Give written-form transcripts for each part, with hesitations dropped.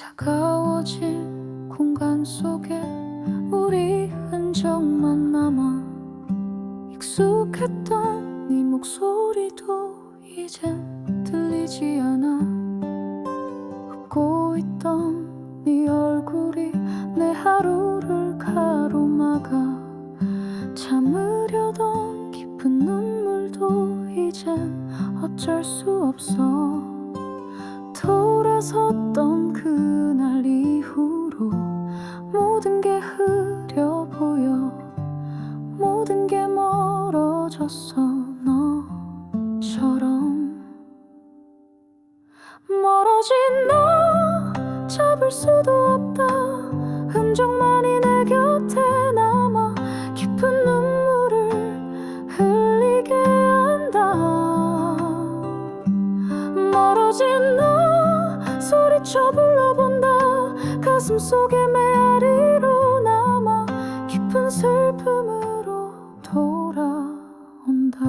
차가워진 공간 속에 우리 흔적만 남아 익숙했던 네 목소리도 이젠 들리지 않아. 웃고 있던 네 얼굴이 내 하루를 가로막아. 참으려던 깊은 눈물도 이젠 어쩔 수 없어. 돌아섰던 그날 이후로 모든 게 흐려 보여. 모든 게 멀어졌어. 너처럼 멀어진 너 잡을 수도 없다. 흔적만이 내 곁에 남아 깊은 눈물을 흘리게 한다. 멀어진 너 소리쳐 불러본다. 가슴 속에 메아리로 남아 깊은 슬픔으로 돌아온다.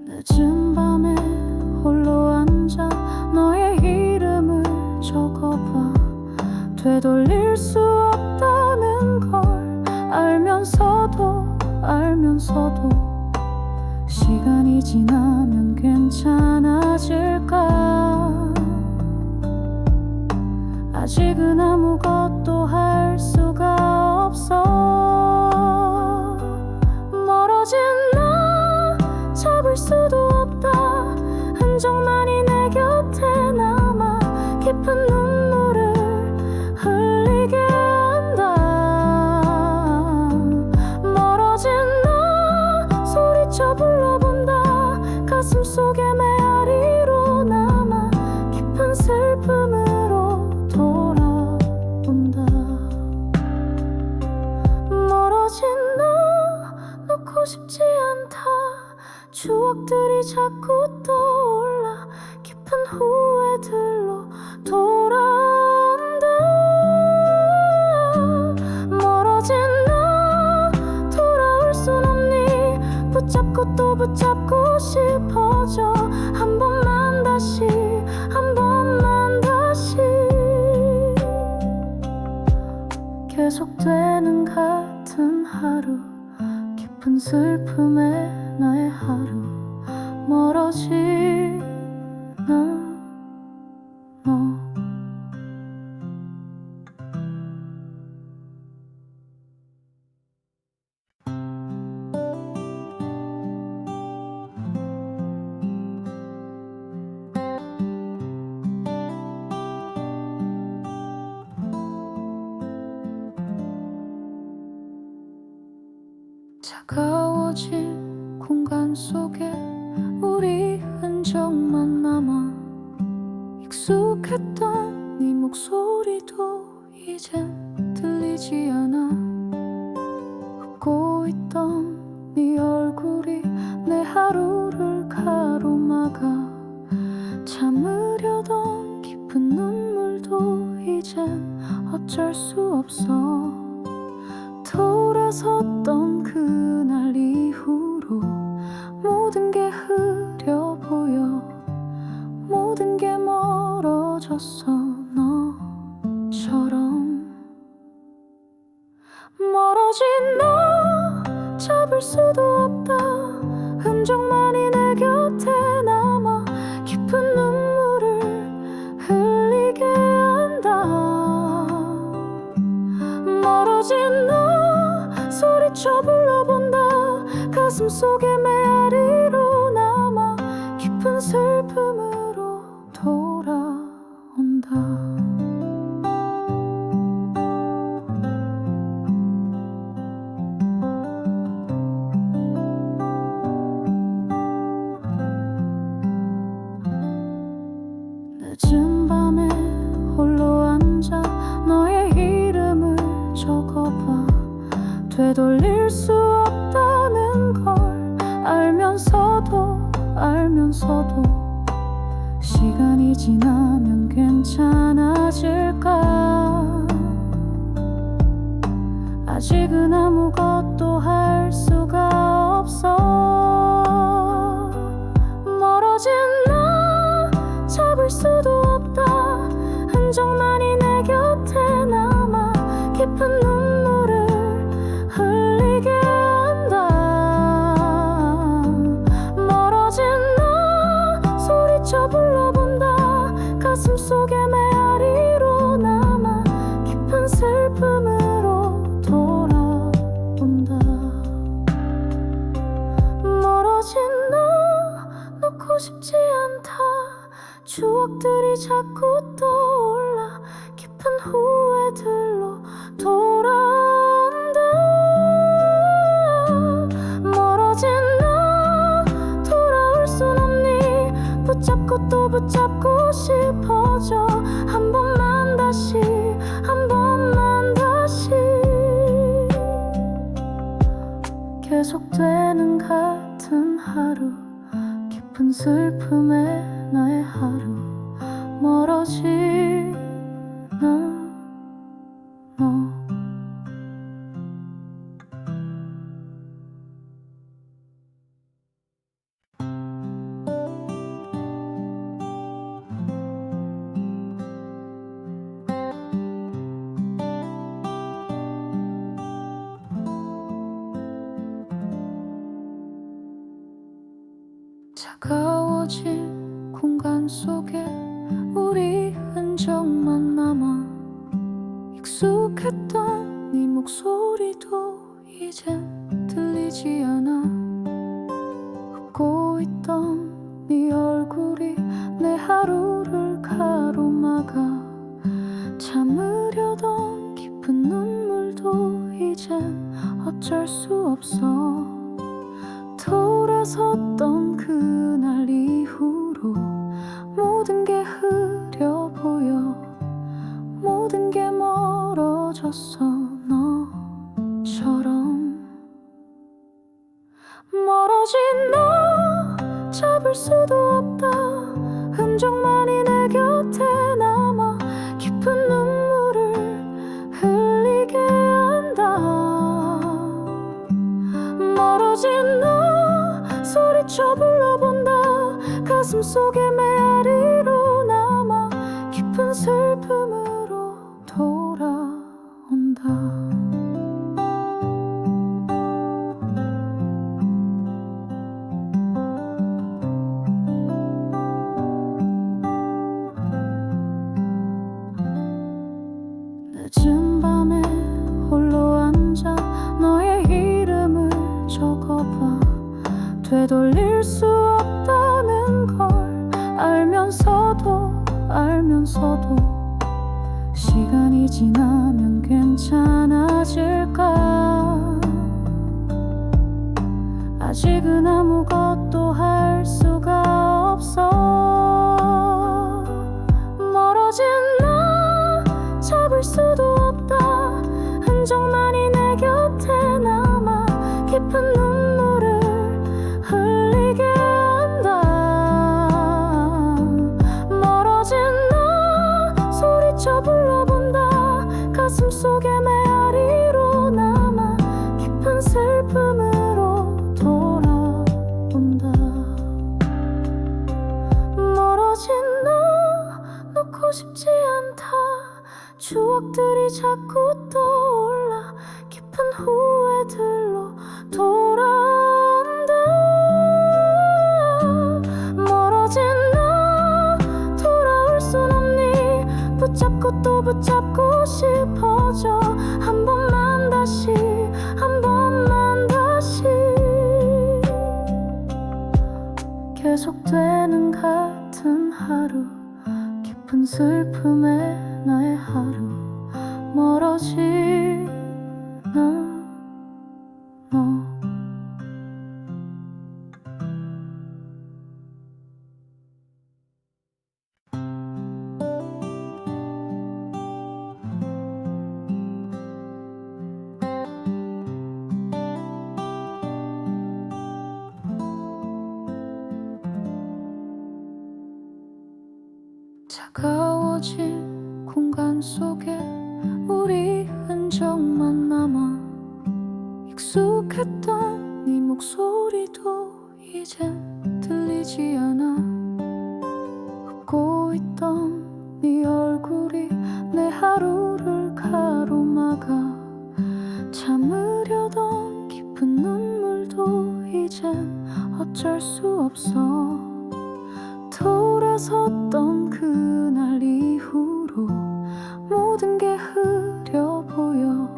늦은 밤에 홀로 앉아 너의 이름을 적어봐. 되돌릴 수 없다는 걸 알면서도 시간이 지나면 괜찮아질까. 아직은 아무것도 할 수가 없어. 멀어진 나 잡을 수도 없다. 흔적만이 내 곁에 남아 깊은 눈물을 흘리게 한다. 멀어진 나 소리쳐 불러본다. 가슴 속에 메아리로 남아 깊은 슬픔으로 돌아온다. 멀어진 나 놓고 싶지 않다. 추억들이 자꾸 떠올라 깊은 후회들로 돌아온다. 멀어진 나 돌아올 순 없니. 붙잡고 또 붙잡고 싶어져. 한 번만 다시 한 번만 다시 계속되는 같은 하루. 깊은 슬픔에 나의 하루. 멀어지는 너. 차가워진 공간 속에 우리 흔적만 남아 익숙했던 네 목소리도 이젠 들리지 않아. 웃고 있던 네 얼굴이 내 하루를 가로막아. 참으려던 깊은 눈물도 이젠 어쩔 수 없어. 돌아섰던 그날 이후로 모든 게 흐려 보여. 모든 게 멀어졌어. 너처럼 멀어진 너 잡을 수도 없다. 흔적만이 내 곁에 남아 깊은 눈물을 흘리게 한다. 멀어진 너 소리쳐 불러본다. 가슴 속에 메아리로 남아 깊은 슬픔으로 돌아온다. 늦은 밤에 홀로 앉아 너의 이름을 적어봐. 되돌릴 수 없다는 걸 알면서도 시간이 지나면 괜찮아질까. 아직은 아무것도 할 수가 없어. 멀어진 나 잡을 수도 없다. 흔적만이 내 곁에 남아 깊은 눈물을 흘리게 한다. 멀어진 나 소리쳐 불러본다. 가슴 속에 메아리로 남아 깊은 슬픔으로 돌아온다. 멀어진 나 놓고 싶지 않다. 추억들이 자꾸 떠올라 깊은 후회들로 돌아온다. 멀어진 나 돌아올 순 없니. 붙잡고 또 붙잡고 싶어져. 한 번만 다시, 한 번만 다시. 계속되는 같은 하루, 깊은 슬픔에 나의 하루. 멀어지나 너. 차가워진 공간 속에 우리 흔적만 남아. 익숙했던 네 목소리도 이젠 들리지 않아. 웃고 있던 네 얼굴이 내 하루를 가로막아. 참으려던 깊은 눈물도 이젠 어쩔 수 없어. 돌아섰던 그날 이후로 모든 게 흐려 보여. 모든 게 멀어졌어 너처럼. 멀어진 나 잡을 수도 없다. 흔적만이 내 곁에 남아 깊은 눈물을 흘리게 한다. 멀어진 나 소리쳐 불러본다. 가슴 속에 메아리로 남아 깊은 슬픔으로 돌아온다. 늦은 밤에 홀로 앉아 너의 이름을 적어봐. 되돌릴 수 없다는 걸 알면서도 시간이 지나면 괜찮아질까. 아직은 아무것도 할 수가 없어. 멀어진 나 잡을 수도 없다. 흔적만이 내 곁에 남아 깊은 눈물을 흘리게 한다. 멀어진 나 소리쳐 불러본다. 가슴 속에 메아리로 남아 깊은 슬픔으로 돌아온다. 멀어진 나 놓고 싶지 않다. 추억들이 자꾸 떠올라 깊은 후회들로 돌아온다. 멀어진 나 돌아올 순 없니. 붙잡고 또 붙잡고 싶어져. 한 번만 다시, 한 번만 다시. 계속되는 같은 하루, 깊은 슬픔에 나의 하루. 멀어지나 너. 차가워진 공간 속에 우리 흔적만 남아. 참으려던 깊은 눈물도 이젠 어쩔 수 없어. 돌아섰던 그날 이후로 모든 게 흐려 보여.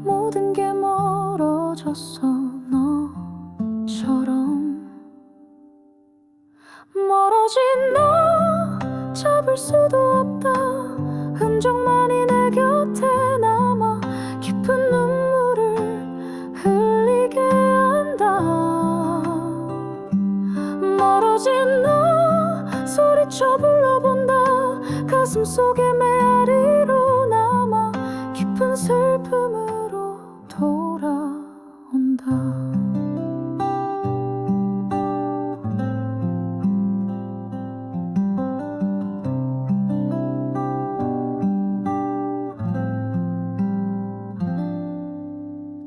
모든 게 멀어졌어. 너처럼 멀어진 너 잡을 수도 없다. 흔적만이 내 곁에 남아 깊은 눈물을 흘리게 한다. 멀어진 너 소리쳐 불러본다. 가슴 속에 메아리로 남아 깊은 슬픔으로 돌아온다.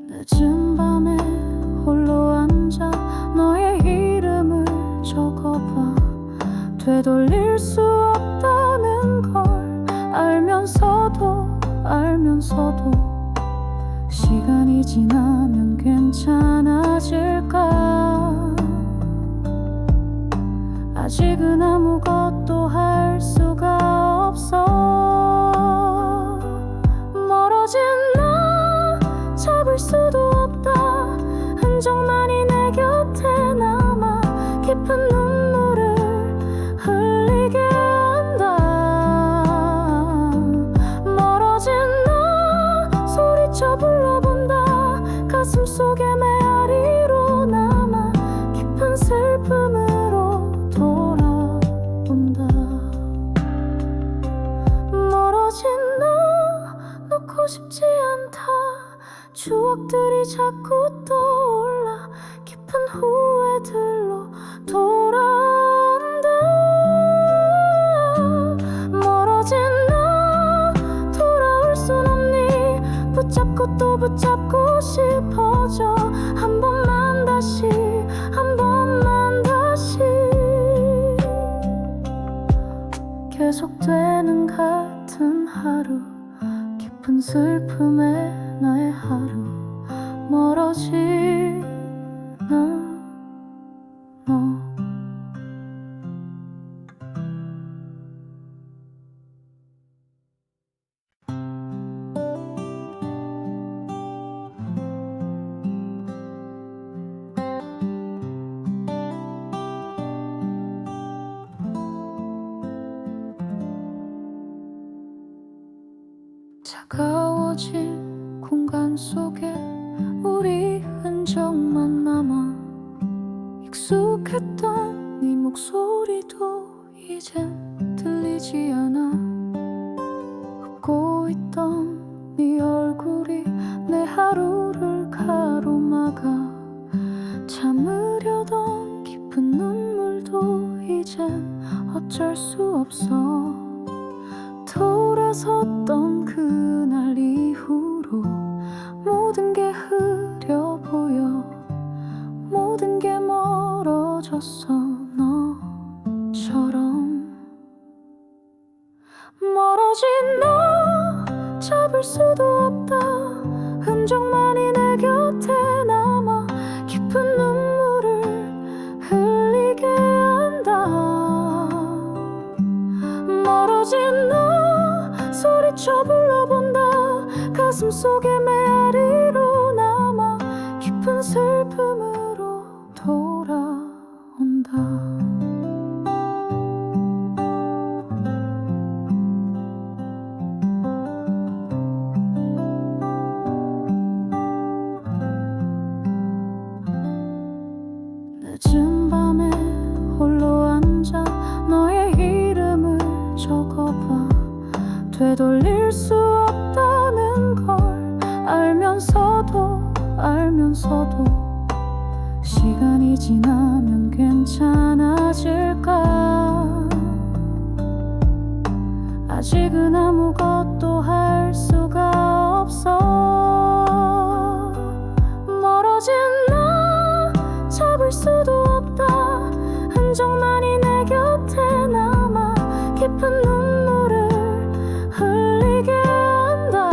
늦은 밤에 홀로 앉아 너의 이름을 적어봐. 되돌릴 수 없다는 걸 알면서도 시간이 지나면 괜찮아질까. 아직은 아무것도 할 수가 없어. 멀어진 나 잡을 수도 없다. 흔적만이 내 곁에 남아 깊은 눈물을 흘리게 한다. 멀어진 나 소리쳐 불러본다. 가슴 속에 메아리로 남아 깊은 슬픔으로 돌아온다. 멀어진 나 놓고 싶지 않다. 추억들이 자꾸 떠올라 깊은 후회들로 돌아온다. 멀어진 나 돌아올 순 없니. 붙잡고 또 붙잡고 싶어져. 한 번만 다시 한 번만 다시 계속되는 같은 하루. 깊은 슬픔에 나의 하루. 멀어지나 너. 차가워진 공간 속에 우리 흔적만 남아. 익숙했던 네 목소리도 이젠 들리지 않아. 웃고 있던 네 얼굴이 내 하루를 가로막아. 참으려던 깊은 눈물도 이젠 어쩔 수 없어. 돌아섰던 그날 이후로 모든 게 흐려 보여. 모든 게 멀어졌어. 너처럼 멀어진 너 잡을 수도 없다. 흔적만이 내 곁에 남아 깊은 눈물을 흘리게 한다. 멀어진 너 소리쳐 불러본다. 가슴 속에 메아리로 남아 깊은 슬픔으로 돌아온다. 늦은 밤에 홀로 앉아 너의 이름을 적어봐. 되돌릴 수 없다는 걸 알면서도 시간이 지나면 괜찮아질까. 아직은 아무것도 할 수가 없어. 멀어진 나 잡을 수도 없다. 흔적만이 내 곁에 남아 깊은 눈물을 흘리게 한다.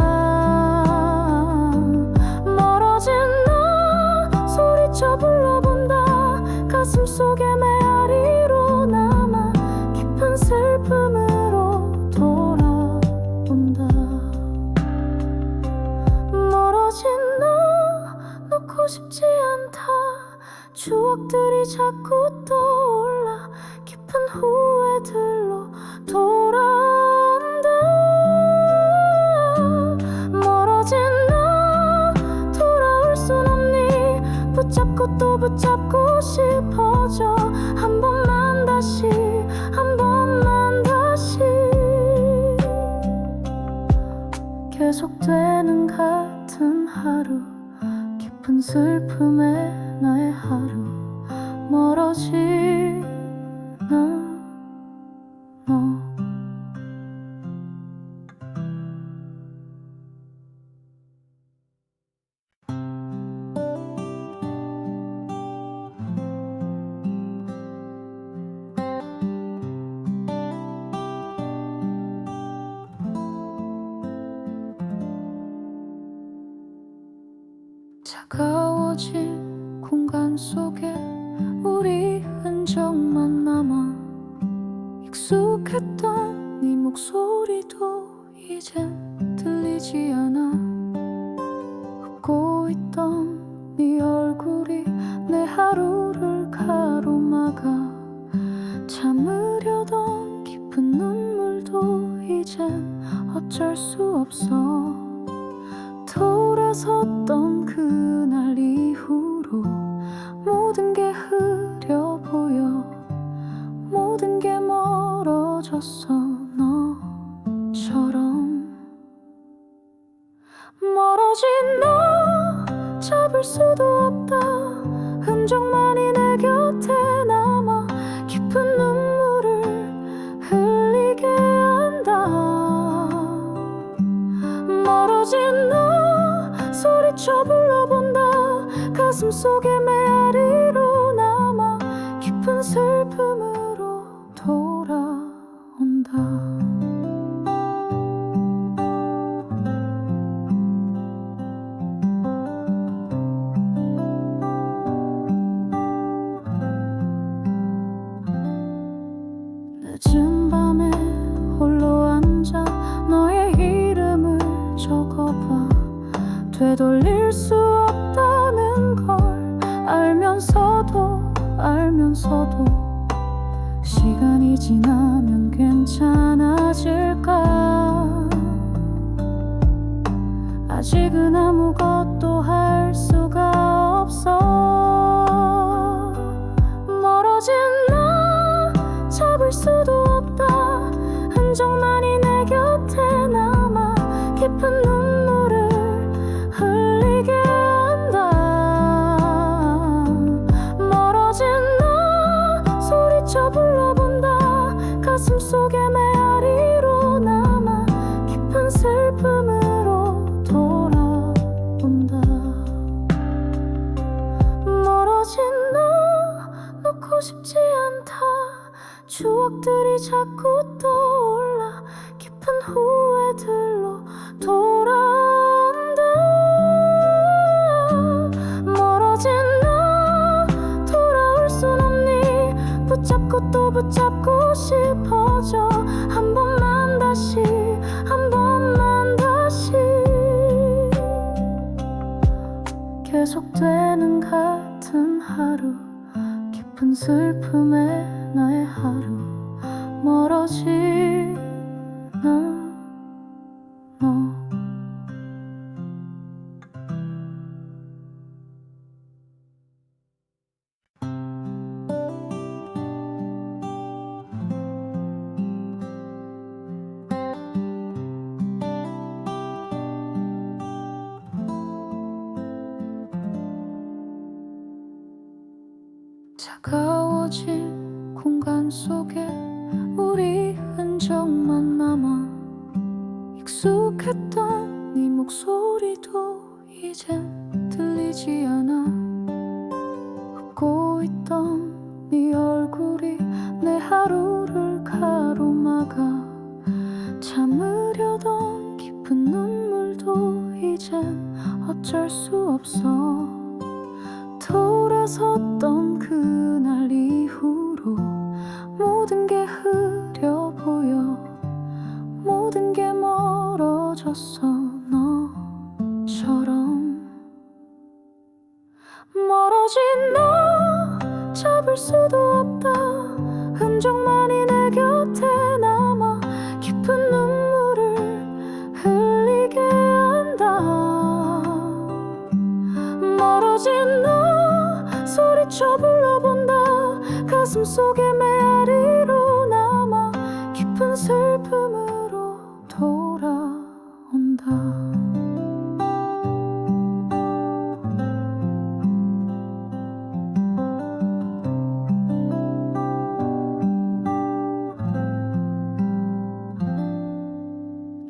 놓고 싶지 않다. 추억들이 자꾸 떠올라 깊은 후회들로 돌아온다. 멀어진 나 돌아올 순 없니. 붙잡고 또 붙잡고 싶어져. 한 번만 다시, 한 번만 다시. 계속되는 같은 하루, 깊은 슬픔에 나의 하루. 멀어지나 너. 차가워진 공간 속에 우리 흔적만 남아. 익숙했던 네 목소리도 이젠 들리지 않아. 웃고 있던 네 얼굴이 내 하루를 가로막아. 참으려던 깊은 눈물도 이젠 어쩔 수 없어. 돌아섰던 그날 이후로 모든 게 흐려 보여. 모든 게 멀어졌어. 너처럼 멀어진 너 잡을 수도 없다. 흔적만이 내 곁에 남아 깊은 눈물을 흘리게 한다. 멀어진 너 소리쳐 불러본다. 가슴 속에 메아리로 남아 깊은 슬픔으로 돌아온다. 늦은 밤에 홀로 앉아 너의 이름을 적어봐. 되돌릴 수 없다는 걸 알면서도 시간이 지나면 괜찮아질까. 아직은 아무것도 할 수가 없어. 멀어진 나 잡을 수도 없다. 흔적만이 내 곁에 남아 깊은 눈물을 흘리게 한다. 멀어진 나 소리쳐 불러본다. 가슴 속에 메아리로 남아 깊은 슬픔으로 돌아온다. 멀어진 나 놓고 싶지 않다. 추억들이 자꾸 떠올라 깊은 후회들로 돌아온다. 멀어진 나 돌아올 순 없니. 붙잡고 또 붙잡고 싶어져. 한 번만 다시, 한 번만 다시. 계속되는 같은 하루, 깊은 슬픔에 나의 하루. 멀어지나 너. 차가워진 공간 속에 우리 흔적만 남아. 익숙했던 네 목소리도 이젠 들리지 않아. 웃고 있던 네 얼굴이 내 하루를 가로막아. 참으려던 깊은 눈물도 이젠 어쩔 수 없어. 돌아섰던 그날 이후로 모든 게 흐려 보여. 모든 게 멀어졌어. 너처럼 수도 없다. 흔적만이 내 곁에 남아 깊은 눈물을 흘리게 한다. 멀어진 너 소리쳐 불러본다. 가슴 속에 메아리로 남아 깊은 슬픔으로 돌아온다.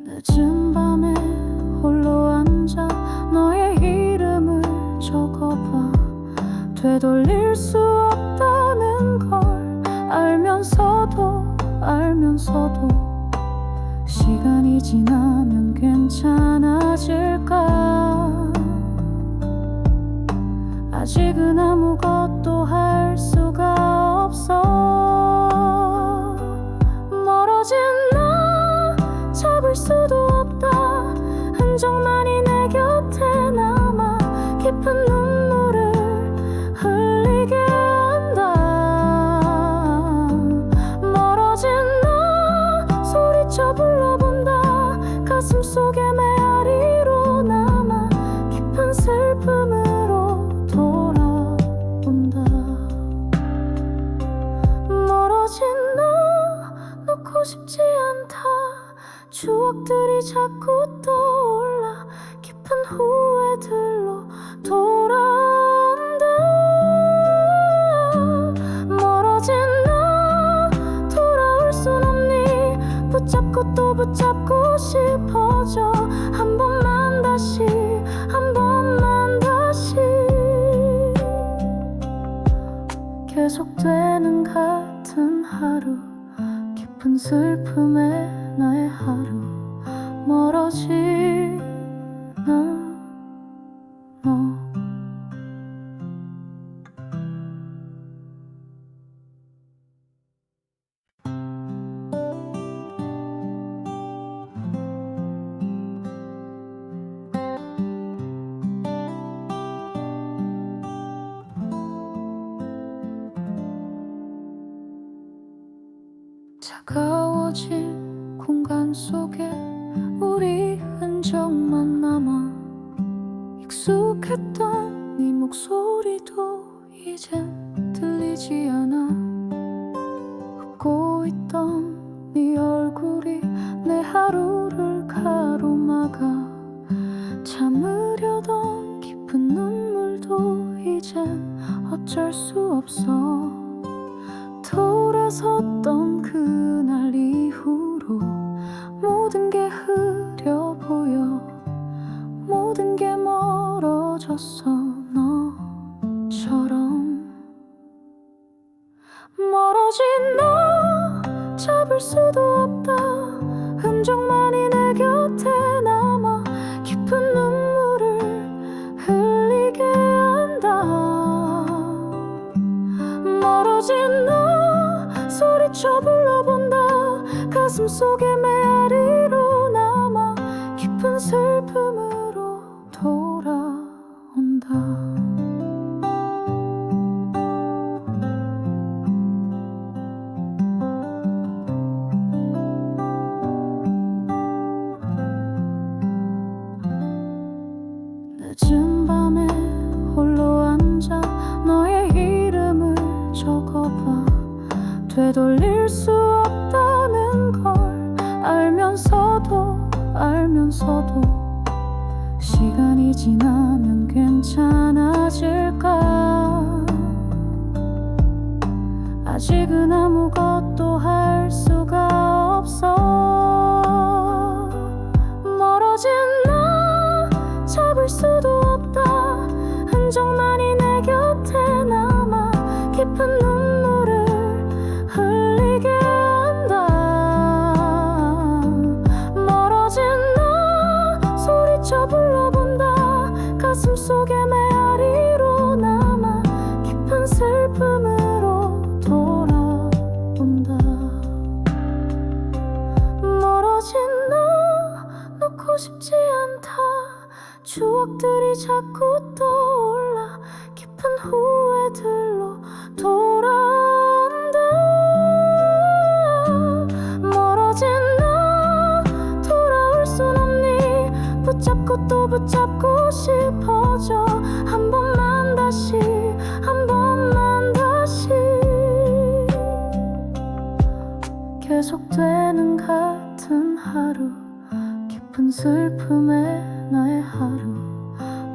늦은 밤에 홀로 앉아 너의 이름을 적어봐. 되돌릴 수 없다는 걸 알면서도 시간이 지나면 괜찮아질까. 아직은 아무것도 할 수가 없어. 멀어진 나 잡을 수도 없다. 흔적만이 내 곁에 남아 깊은 눈물을 흘리게 한다. 멀어진 나 소리쳐 불러본다. 가슴 속에 메아리로 남아 깊은 슬픔으로 돌아온다. 멀어진 나 놓고 싶지 않다. 추억들이 자꾸 떠올라 깊은 후회들로 돌아온다. 멀어진 나 돌아올 순 없니. 붙잡고 또 붙잡고 싶어져. 한 번만 다시 한 번만 다시 계속되는 같은 하루. 깊은 슬픔에 나의 하루. 멀어지는 너. 차가워진 공간 속에 우리 흔적만 남아. 익숙했던 네 목소리도 이젠 들리지 않아. 웃고 있던 네 얼굴이 내 하루를 가로막아. 참으려던 깊은 눈물도 이젠 어쩔 수 없어. 돌아섰던 그날 이후로 모든 게 흐려 보여. 모든 게 멀어졌어 너처럼. 멀어진 너 잡을 수도 없다. 흔적만이 내 곁에 남아 깊은 눈물을 흘리게 한다. 멀어진 너 소리쳐 불러본다. 가슴 속에 메아리로 남아 깊은 슬픔으로 돌아온다. 늦은 밤에 홀로 앉아 너의 이름을 적어봐. 되돌릴 수 없다는 걸 알면서도 시간이 지나면 괜찮아질까. 아직은 아무것도 할 수가 없어. 멀어진 나 잡을 수도 없다. 흔적만이 내 곁에 남아 깊은 눈물을 흘리게 한다. 멀어진 나 소리쳐 불러본다. 가슴 속에 메아리로 남아 깊은 슬픔으로 돌아온다. 멀어진 나 놓고 싶지 않다. 추억들이 자꾸 떠올라 깊은 후회 후회들로 돌아온다. 멀어진 나 돌아올 순 없니. 붙잡고 또 붙잡고 싶어져. 한 번만 다시, 한 번만 다시. 계속되는 같은 하루, 깊은 슬픔에 나의 하루.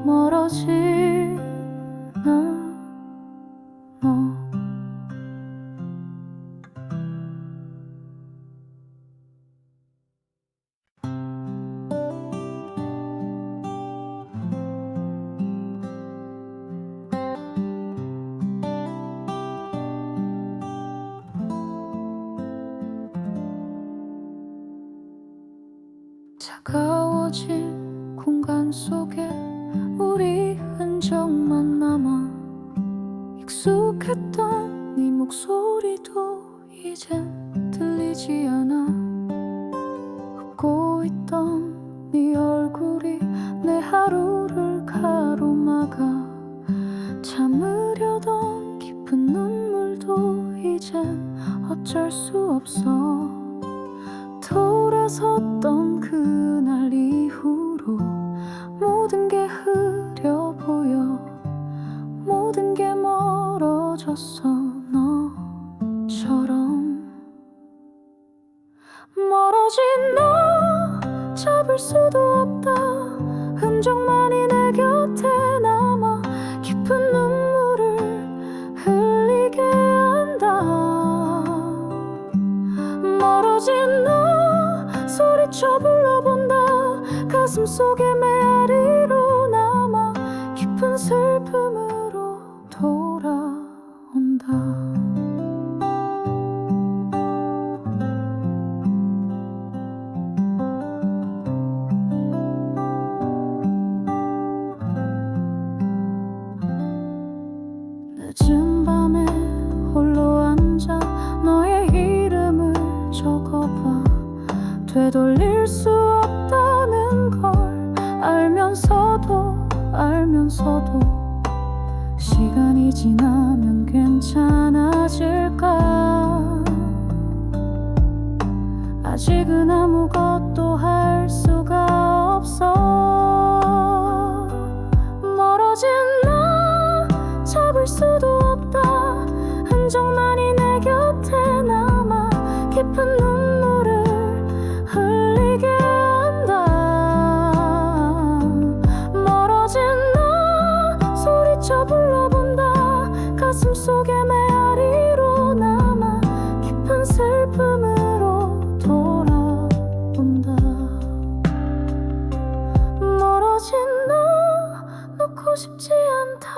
멀어지나 너. 차가워진 공간 속에 우리 흔적만 남아. 익숙했던 네 목소리도 이젠 들리지 않아. 웃고 있던 네 얼굴이 내 하루를 가로막아. 참으려던 깊은 눈물도 이젠 어쩔 수 없어. 돌아섰던 그날 이후로 모든 게 흐려 보여. 모든 게 멀어졌어. 너처럼 멀어진 너 잡을 수도 없다. 흔적만이 내 곁에 남아. 깊은 눈물을 흘리게 한다. 멀어진 너 소리쳐 불러본다. 가슴 속에 메아리로 남아. 깊은 슬픔으로 돌아온다. 늦은 밤에 홀로 앉아 너의 이름을 적어봐. 되돌릴 수 없다는 걸 알면서도 시간이 지나면 괜찮아질까. 아직은 아무것도 할 수가 없어. 멀어진 나 잡을 수도 없다. 흔적만이 내 곁에 남아. 깊은 눈물을 흘리게 한다. 멀어진 나 소리쳐 불러본다. 가슴 속에 메아리로 남아. 깊은 슬픔으로 돌아온다. 멀어진 나 놓고 싶지 않다.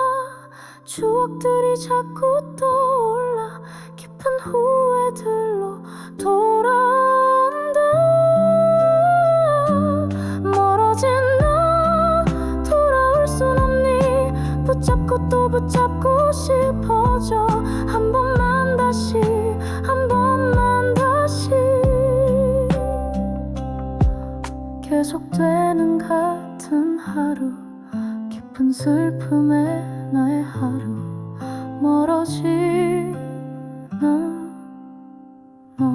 추억들이 자꾸 떠올라. 깊은 후회들로 돌아온다. 멀어진 나 돌아올 순 없니. 붙잡고 또 붙잡고 싶어져. 한 번만 다시, 한 번만 다시. 계속되는 같은 하루, 깊은 슬픔에 나의 하루. 멀어지나 너.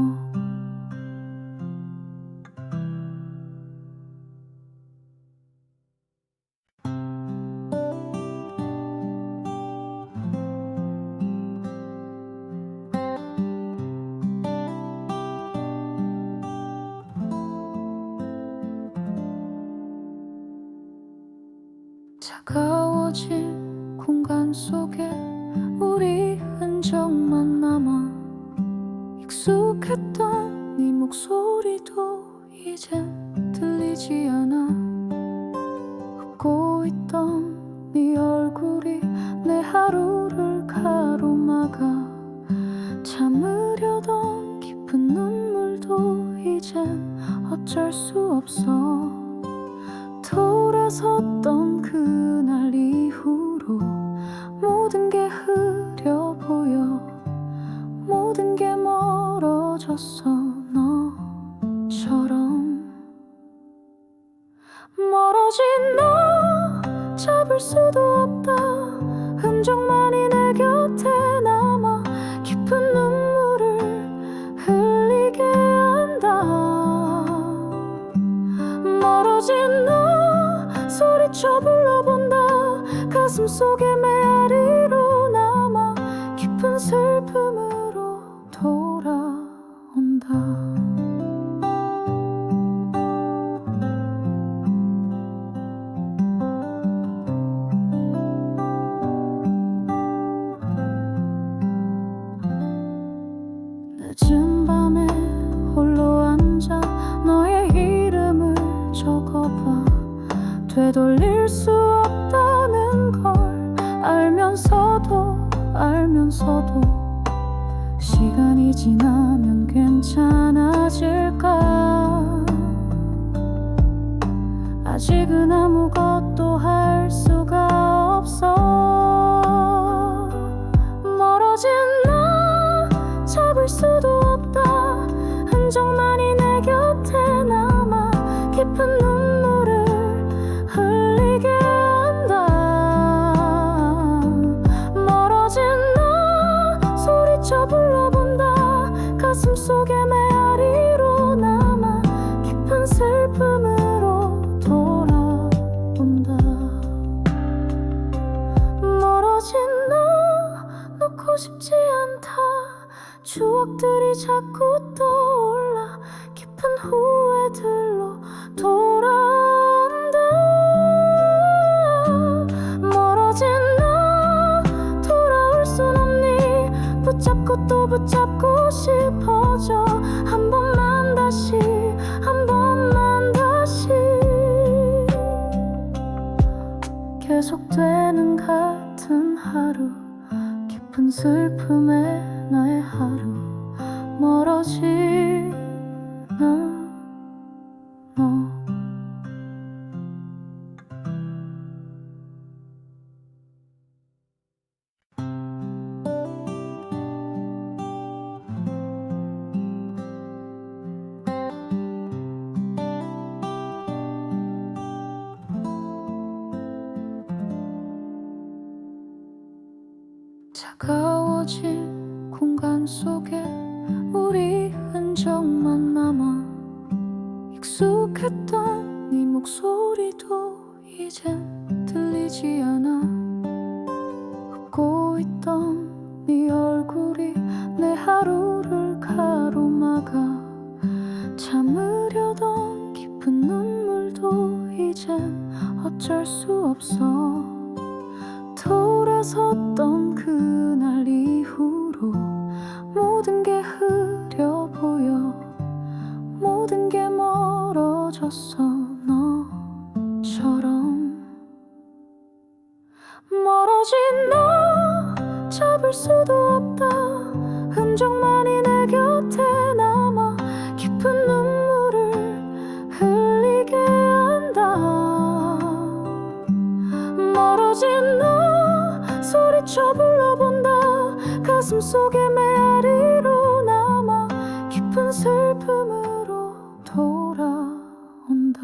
차가워진 공간 속에 우리 흔적만 남아. 익숙했던 네 목소리도 이젠 들리지 않아. 웃고 있던 네 얼굴이 내 하루를 가로막아. 참으려던 깊은 눈물도 이젠 어쩔 수 없어. 돌아섰던 그날 이후로 모든 게 흐려 보여. 모든 게 멀어졌어. 너처럼 멀어진 너 잡을 수도 없다. 흔적만이 내 곁에 소리쳐 불러본다. 가슴 속에 메아리로 남아 깊은 슬픔으로 돌아온다. 늦은 밤에 홀로 앉아 너의 이름을 적어봐. 되돌릴 수 없다는 걸 알면서도 시간이 지나면 괜찮아질까. 아직은 아무것도 할 수가 없어. 멀어진 나 잡을 수도 없다. 흔적만이 내 곁에 남아 깊은 눈물을 흘리게 한다. 멀어진 나 소리쳐 불러본다. 가슴 속에 메아리로 남아 깊은 슬픔으로 돌아온다. 멀어진 나 놓고 싶지 않다. 추억들이 자꾸 떠올라 깊은 후회들로 돌아온다. 멀어진 나 돌아올 순 없니. 붙잡고 또 붙잡고 싶어져. 한 번만 다시 한 번만 다시 계속되는 같은 하루. 깊은 슬픔에 나의 하루. 멀어지나 너. 차가워진 공간 속에 우리 흔적만 남아. 익숙했던 네 목소리도 이젠 들리지 않아. 웃고 있던 네 얼굴이 내 하루를 가로막아. 참으려던 깊은 눈물도 이젠 어쩔 수 없어. 돌아섰던 그날 이후로 모든 게 흐려 보여. 모든 게 멀어졌어 너처럼. 멀어진 나 잡을 수도 없다. 흔적만이 내 곁에 남아 깊은 눈물을 흘리게 한다. 멀어진 나 소리쳐 불러본다. 가슴 속에 메아리로 남아 깊은 슬픔으로 돌아온다.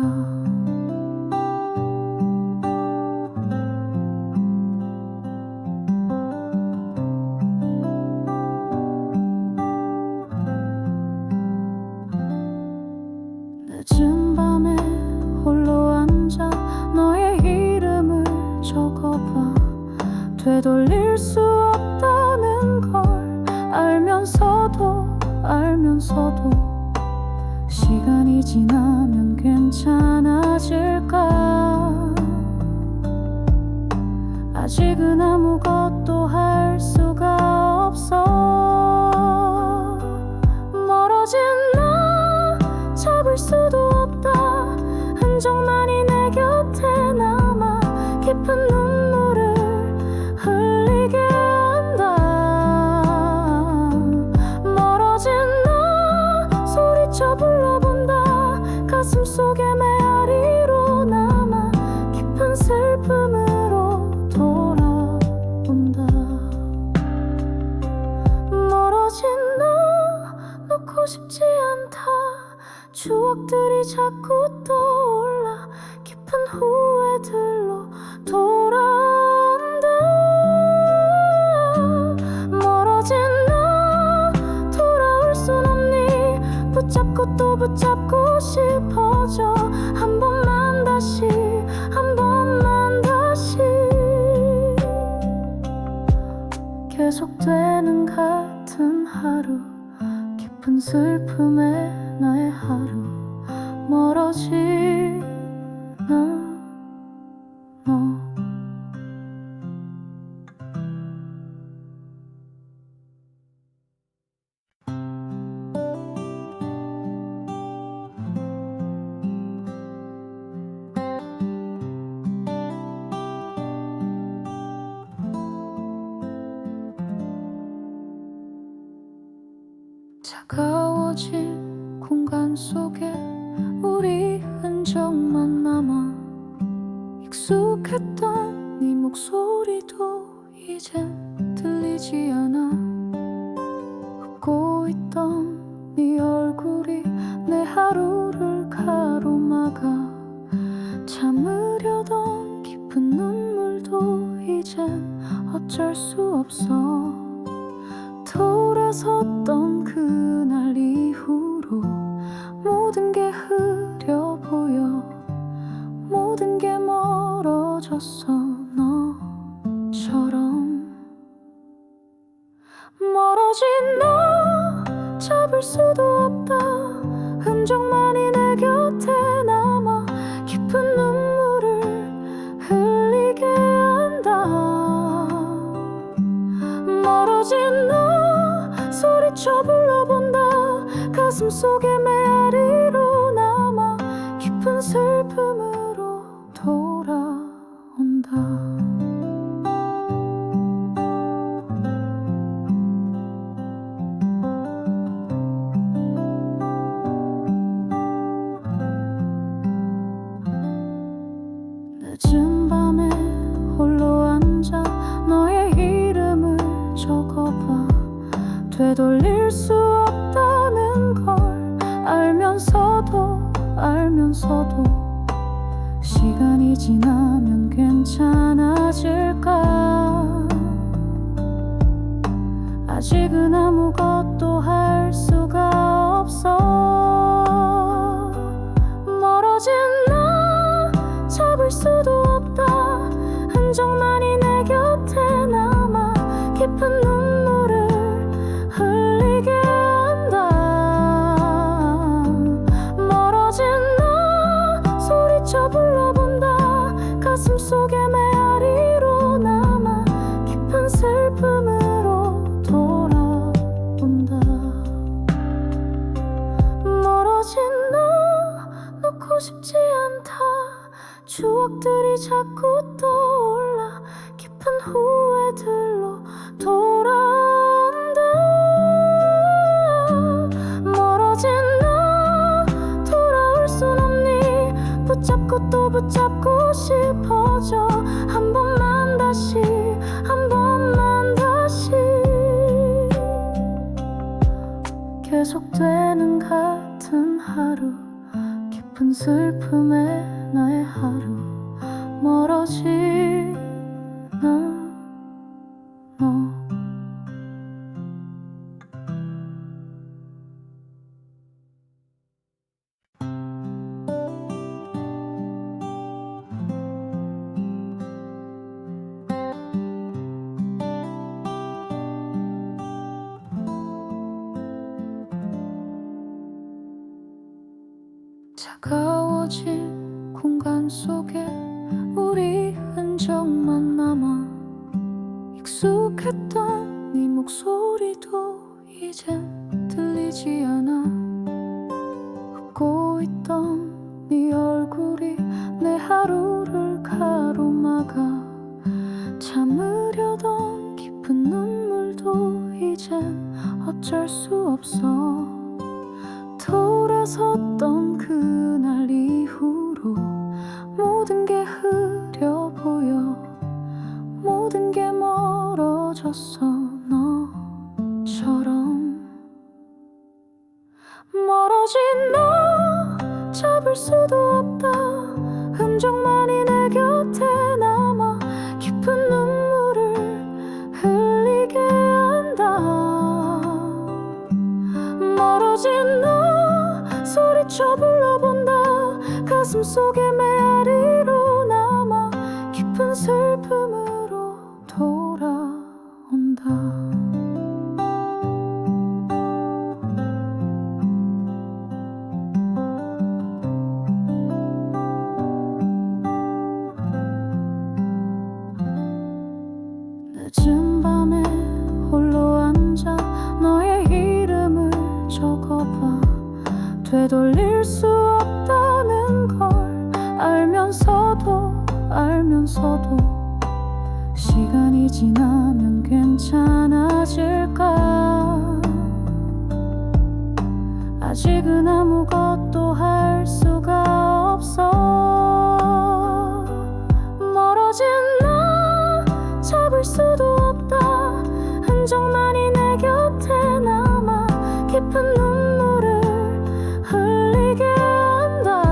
늦은 밤에 홀로 앉아 너의 이름을 적어봐. 되돌릴 수 없다는 걸 알면서도 시간이 지나면 괜찮아질까. 아직은 아무것도 할 수가 없어. 멀어진 나 잡을 수도 없다. 흔적만이 내 곁에 남아 깊은 눈물을 흘리게 한다. 멀어진 나 소리쳐 불러본다. 가슴 속에 메아리로 남아 깊은 슬픔으로 돌아온다. 슬픔에 나의 하루 멀어지나 너. 차가워진 공간 속에 우리 흔적만 남아 익숙했던 네 목소리도 이젠 들리지 않아. 웃고 있던 네 얼굴이 내 하루를 가로막아. 참으려던 깊은 눈물도 이젠 어쩔 수 없어. 돌아섰던 그날 이후로 모든 게 흐려 보여. 모든 게 멀어졌어. 너처럼 멀어진 너 잡을 수도 없다. 흔적만이 내 곁에 남아 깊은 눈물을 흘리게 한다. 멀어진 너 소리쳐 불러본다. 가슴 속에 메아리로 남아 깊은 슬픔으로 돌아온다. 늦은 밤에 홀로 앉아 너의 이름을 적어봐. 되돌릴 수 없다는 걸 알면서도 시간이 지나면 괜찮아질까. 아직은 아무것도 할 수가 없어. 멀어진 나 잡을 수도 없다. 흔적만이 내 곁에 남아 깊은 눈물을 흘리게 한다. 멀어진 나 소리쳐 불러본다. 가슴 속에 메아리로 남아 깊은 슬픔으로 돌아온다. 멀어진 나 놓고 싶지 않다. 추억들이 자꾸 떠올라 깊은 후회들로 돌아온다. 멀어진 나 돌아올 순 없니. 붙잡고 또 붙잡고 싶어져. 한 번만 다시 한 번만 다시 계속되는 같은 하루. 깊은 슬픔에 나의 하루 멀어지나 너. 차가워진 공간 속에 우리 흔적만 남아 익숙했던 네 목소리도 이젠 들리지 않아. 웃고 있던 네 얼굴이 내 하루를 가로막아. 참으려던 깊은 눈물도 이젠 어쩔 수 없어. 돌아섰던 그날 이후로 모든 게 흐려 보여. 모든 게 멀어졌어. 너처럼 멀어진 너 잡을 수도 없다. 흔적만이 내 곁에 남아 깊은 눈물을 흘리게 한다. 멀어진 너 소리쳐 불러본다. 가슴 속에 메아리로 남아 깊은 슬픔으로 돌아온다. 알면서도 시간이 지나면 괜찮아질까? 아직은 아무것도 할 수가 없어. 멀어진 나 잡을 수도 없다. 흔적만이 내 곁에 남아 깊은 눈물을 흘리게 한다.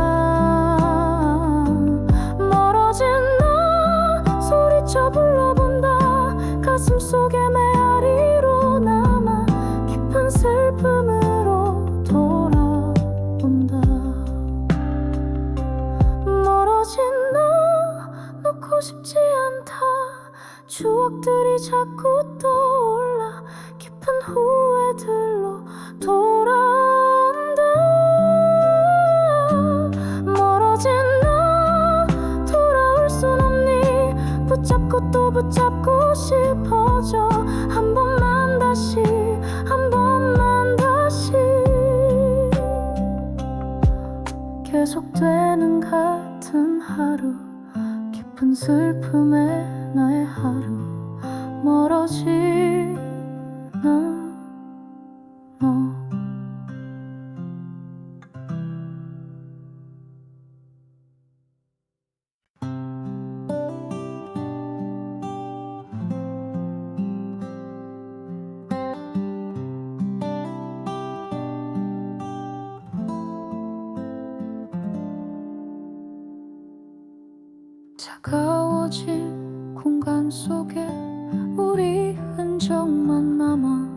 멀어진 나 소리쳐 불러본다. 가슴 속에 메아리로 남아 깊은 슬픔으로 돌아온다. 멀어진 나 놓고 싶지 않다. 추억들이 자꾸 떠올라 깊은 후회들로 돌아온다. 멀어진 나 돌아올 순 없니? 붙잡고 또 붙잡고 싶어져. 한 번만 다시, 한 번만 다시. 계속되는 같은 하루, 깊은 슬픔에 나의 하루. 멀어지나 너. 차가워진 공간 속에 우리 흔적만 남아.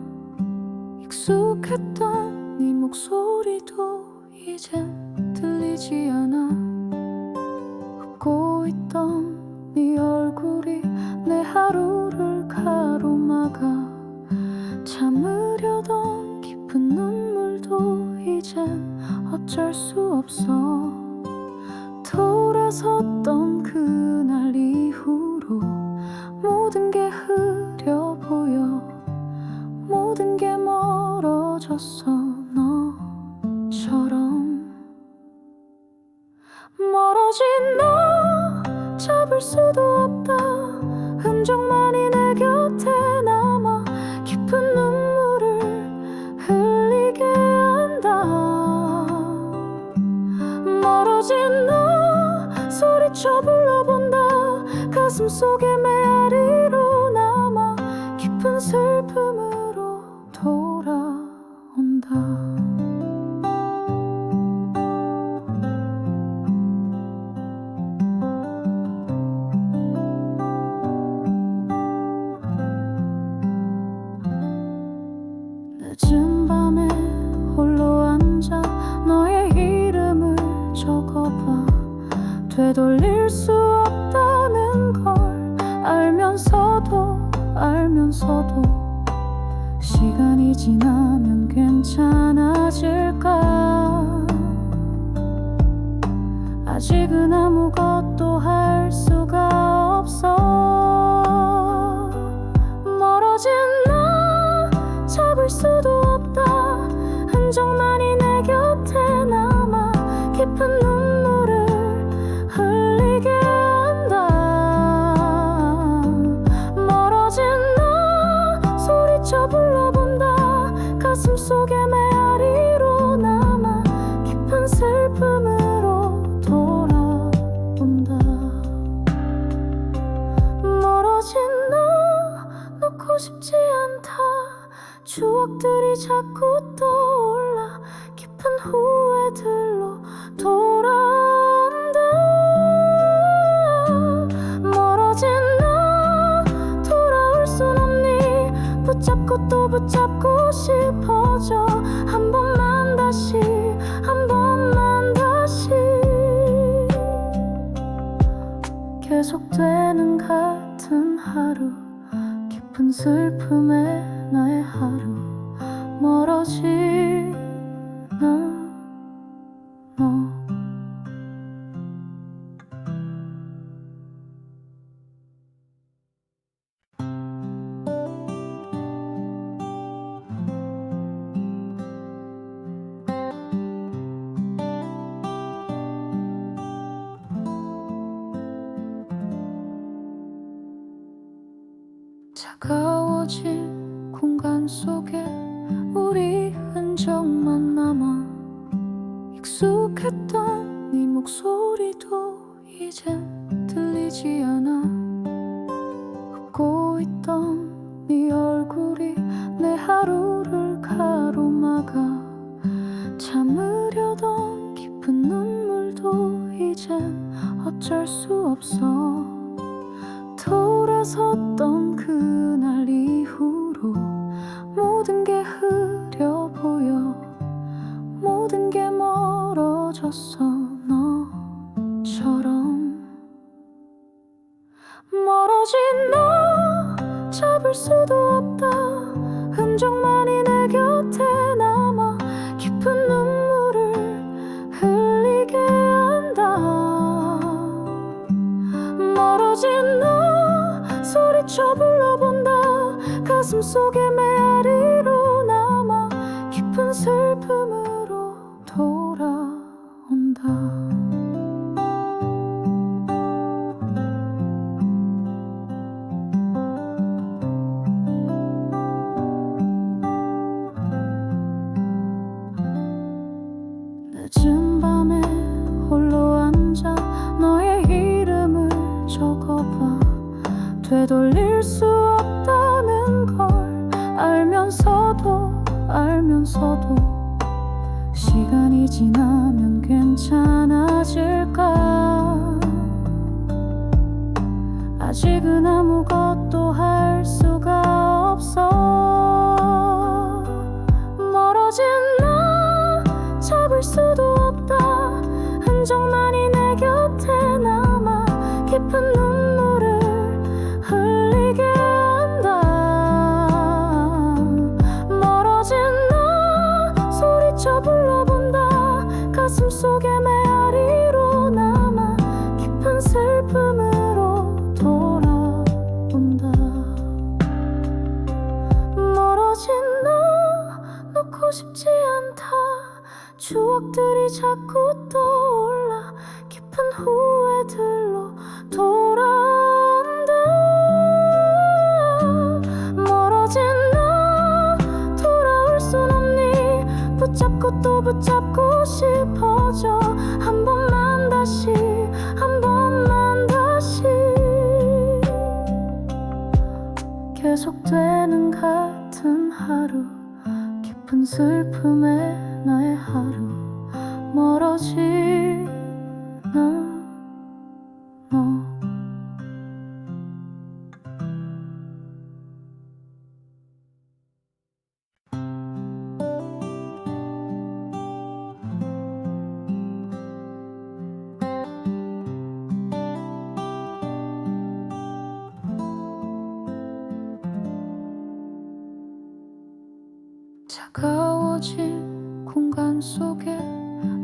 익숙했던 네 목소리도 이젠 들리지 않아. 웃고 있던 네 얼굴이 내 하루를 가로막아. 참으려던 깊은 눈물도 이젠 어쩔 수 없어. 돌아섰던 그날 이후로 모든 게 흐려 보여. 모든 게 멀어졌어 너처럼. 멀어진 너 잡을 수도 없다. 흔적만이 내 곁에 남아 깊은 눈물을 흘리게 한다. 멀어진 너 소리쳐 불러본다. 가슴 속에 메아리로 남아 깊은 슬픔으로 돌아온다. 늦은 밤에 홀로 앉아 너의 이름을 적어봐. 되돌릴 수 없다는 걸 알면서도 시간이 지나면 괜찮아질까? 아직은 아무것도 할 수가 없어. 멀어진 나 잡을 수도 없다. 흔적만이 내 곁에 남아 깊은 눈물을 흘리게 한다. 멀어진 나 소리쳐 불러본다. 가슴 속에 메아리로 남아 깊은 슬픔으로 돌아온다. 멀어진 나 놓고 싶지 않다. 추억들이 자꾸 떠올라 깊은 후회들로 돌아온다. 멀어진 나 돌아올 순 없니? 붙잡고 또 붙잡고 싶어져. 한 번만 다시, 한 번만 다시. 계속되는 같은 하루, 깊은 슬픔에 나의 하루. 멀어지나 너. 차가워진 공간 속에 우리 흔적만 남아 익숙했던 네 목소리도 이젠 들리지 않아. 웃고 있던 네 얼굴이 내 하루를 가로막아. 참으려던 깊은 눈물도 이젠 어쩔 수 없어. 돌아섰던 그날 이후로 모든 게 흐려 보여. 모든 게 멀어졌어. 너처럼 멀어진 너 잡을 수도 없다. 흔적만이 내 곁에 남아 깊은 눈물을 흘리게 한다. 멀어진 너 소리쳐 불러본다. 가슴 속에 메아리로 남아 깊은 슬픔으로 돌아온다. 늦은 밤에 홀로 앉아 너의 이름을 적어봐. 되돌릴 수 없다는 걸 알면서도 시간이 지나면 괜찮아질까. 아직은 아무것도 할 수가 없어. 멀어진 나 잡을 수도 없다. 흔적만이 내 곁에 남아 깊은 눈물을 흘리게 한다. 멀어진 나 소리쳐 불러본다. 가슴 속에 메아리로 남아 깊은 슬픔으로 돌아온다. 멀어진 나 놓고 싶지 않다. 추억들이 자꾸 떠올라 깊은 후회들로 돌아온다. 멀어진 나 돌아올 순 없니. 붙잡고 또 붙잡고 싶어져. 한 번만 다시 한 번만 다시 계속되는 같은 하루. 깊은 슬픔에 나의 하루. 멀어지나 너. 차가워진 공간 속에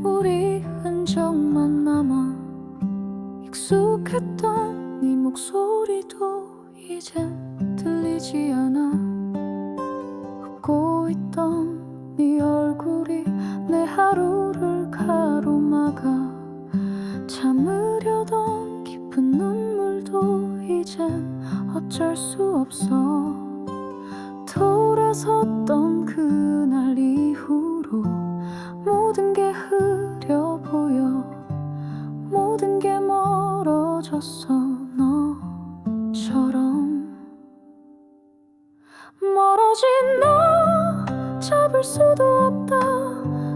우리 흔적만 남아 익숙했던 네 목소리도 이젠 들리지 않아. 웃고 있던 네 얼굴이 내 하루를 가로막아. 참으려던 깊은 눈물도 이젠 어쩔 수 없어. 돌아섰던 그날 이후로 모든 게 흐려 보여. 모든 게 멀어졌어. 너처럼 멀어진 너 잡을 수도 없다.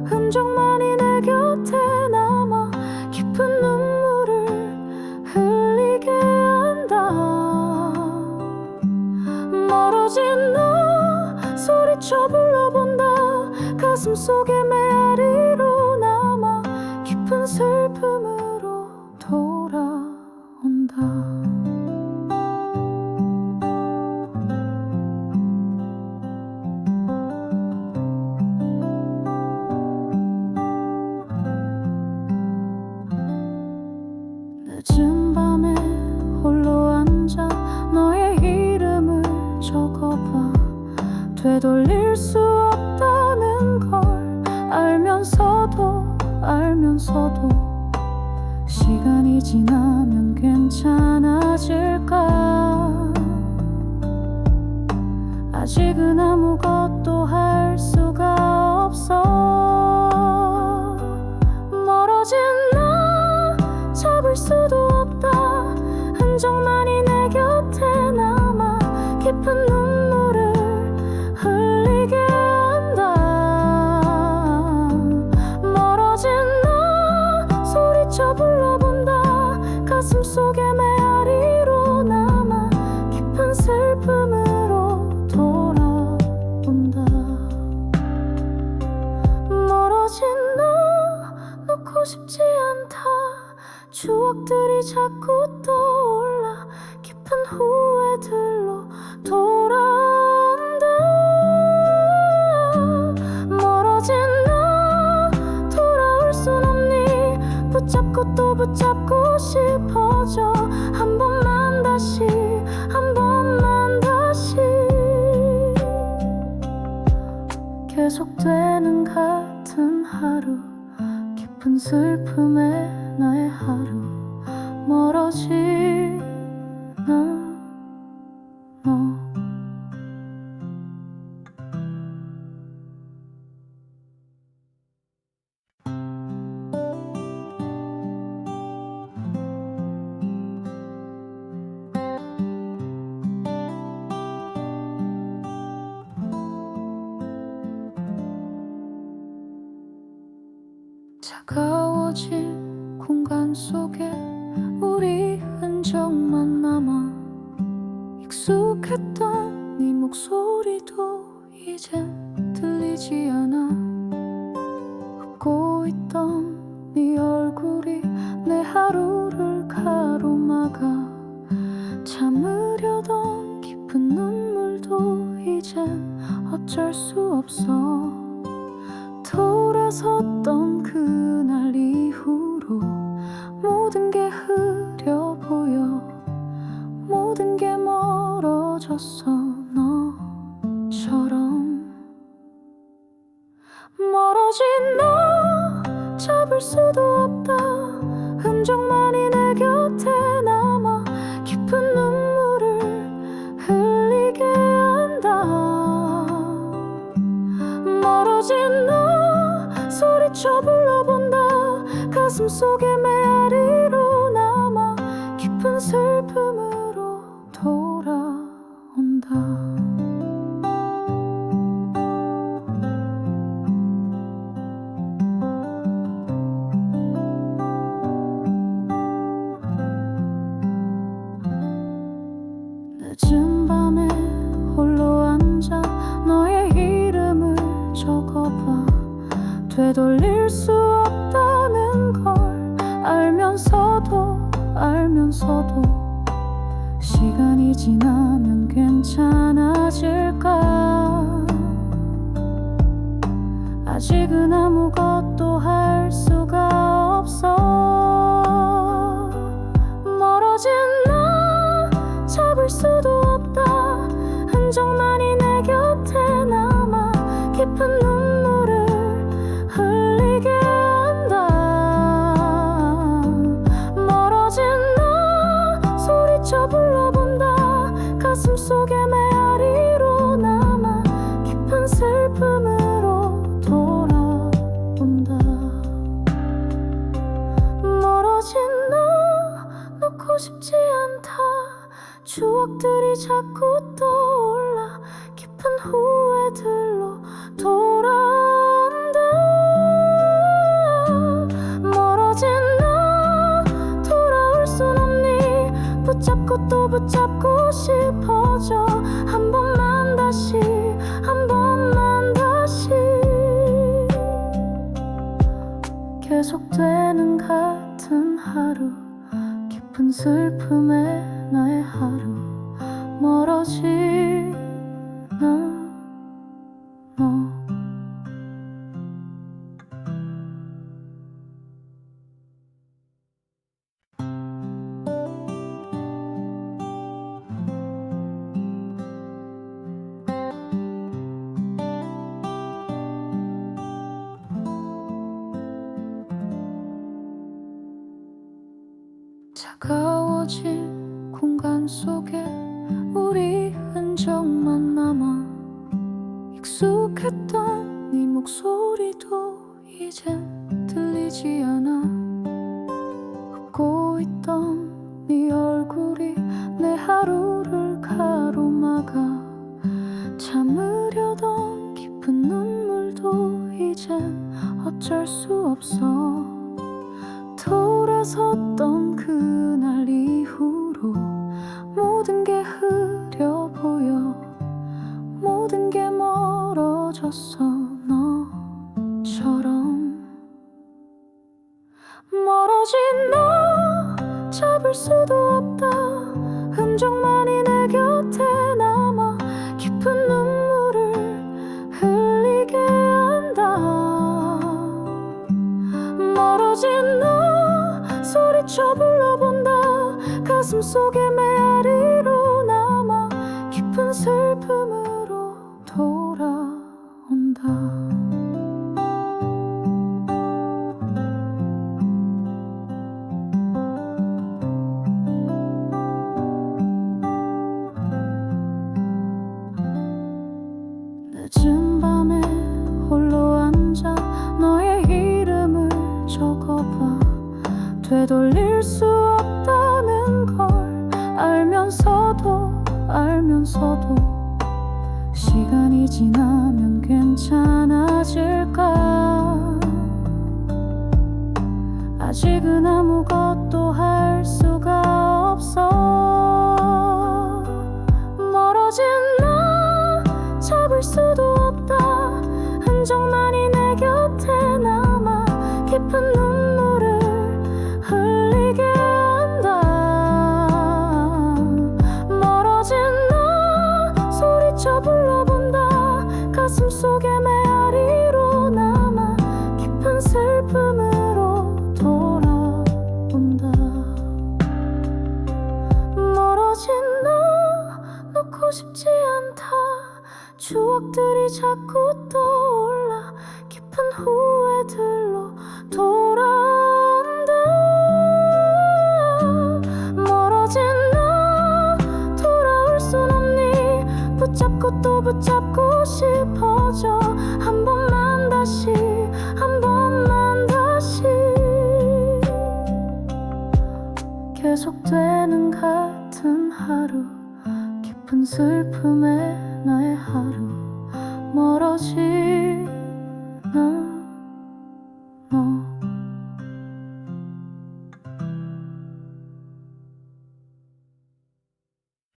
흔적만이 내 곁에 남아 깊은 눈물을 흘리게 한다. 멀어진 너 소리쳐 불러본다. 가슴 속에 메아리로 남아 깊은 슬픔으로 돌아온다. 늦은 밤에 홀로 앉아 너의 이름을 적어봐. 되돌릴 수 없다는 걸 알면서도 시간이 지나면 괜찮아질까. 아직은 아무것도 할 수가 없어. 멀어진 나 잡을 수도 없다. 흔적만이 내 곁에 남아 깊은 눈물을 흘리게 한다. 멀어진 나 소리쳐 불러본다. 가슴 속에 메아리로 남아 깊은 슬픔으로 돌아온다. 멀어진 나 놓고 싶지 않다. 추억들이 자꾸 떠올라 깊은 후회들로 돌아온다. 멀어진 나 돌아올 순 없니. 붙잡고 또 붙잡고 싶어져. 한 번만 다시, 한 번만 다시. 계속되는 같은 하루, 깊은 슬픔에 나의 하루. 멀어지나 너. 차가워진 공간 속에 우리 흔적만 남아. 익숙했던 네 목소리도 이젠 들리지 않아. 웃고 있던 네 얼굴이 내 하루를 가로막아. 참으려던 깊은 눈물도 이젠 어쩔 수 없어. 돌아섰던 그날 이후로 모든 게 흐려 보여. 모든 게 멀어졌어 너처럼. 멀어진 나 잡을 수도 없다. 흔적만이 내 곁에 남아 깊은 눈물을 흘리게 한다. 멀어진 나 소리쳐 불러본다. 가슴 속에 메아리로 남아 깊은 슬픔으로 돌아온다. 늦은 밤에 홀로 앉아 너의 이름을 적어봐. 되돌릴 수 없다는 걸 알면서도 시간이 지나면 괜찮아질까. 아직은 아무것도 할 수가 없어. 멀어진 나 잡을 수도 없다. 흔적만이 내 곁에 남아 깊은 눈물을 흘리게 한다. 멀어진 나 소리쳐 불러본다. 가슴 속에 메아리로 남아 깊은 슬픔으로 돌아온다. 멀어진 나 놓고 싶지 않다. 추억들이 자꾸 떠올라 깊은 후회들로 돌아온다. 멀어진 나 돌아올 순 없니. 붙잡고 또 붙잡고 싶어져. 한 번만 다시, 한 번만 다시. 계속되는 같은 하루, 깊은 슬픔에 나의 하루. 멀어지나 너. 차가워진 공간 속에 우리 흔적만 남아. 익숙했던 네 목소리도 이젠 들리지 않아. 웃고 있던 네 얼굴이 내 하루를 가로막아. 참으려던 깊은 눈물도 이젠 어쩔 수 없어. 돌아섰던 그날 이후로 모든 게 흐려 보여. 모든 게 멀어졌어. 너처럼 멀어진 너 잡을 수도 없다. 흔적만이 내 곁에 남아 깊은 눈물을 흘리게 한다. 멀어진 너 소리쳐 불러본다. 가슴 속에 메아리로 남아 깊은 슬픔으로 돌아온다. 늦은 밤에 홀로 앉아 너의 이름을 적어봐. 되돌릴 수 없다는 걸 알면서도 시간이 지나면 괜찮아질까. 아직은 아무것도 할 수가 없어. 멀어진 나 잡을 수도 없다. 흔적만이 내 곁에 남아 깊은 눈물을 흘리게 한다. 멀어진 나 소리쳐 불러본다. 가슴 속에 메아리로 남아 깊은 슬픔으로 돌아온다. 멀어진 나 놓고 싶지 않다. 추억들이 자꾸 떠올라 깊은 후회들로 돌아온다. 멀어진 나 돌아올 순 없니. 붙잡고 또 붙잡고 싶어져. 한 번만 다시 한 번만 다시 계속되는 같은 하루. 깊은 슬픔에 나의 하루 멀어지나.